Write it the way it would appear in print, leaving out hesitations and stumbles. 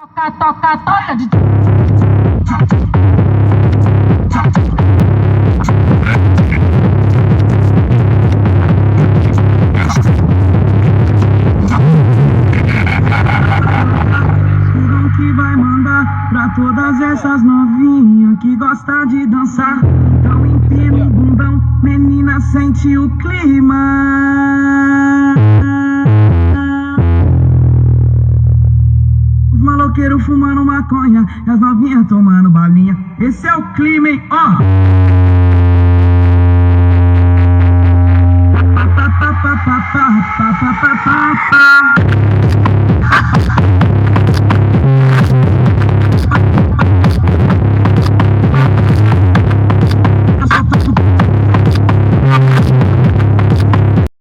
Toca de... Que vai mandar pra todas essas novinhas que gostam de dançar. Então empina o bundão, menina, sente o clima. Os maloqueiros fumando maconha e as novinhas tomando balinha. Esse é o clima, hein? Ó! Pa pa pa pa pa pa pa.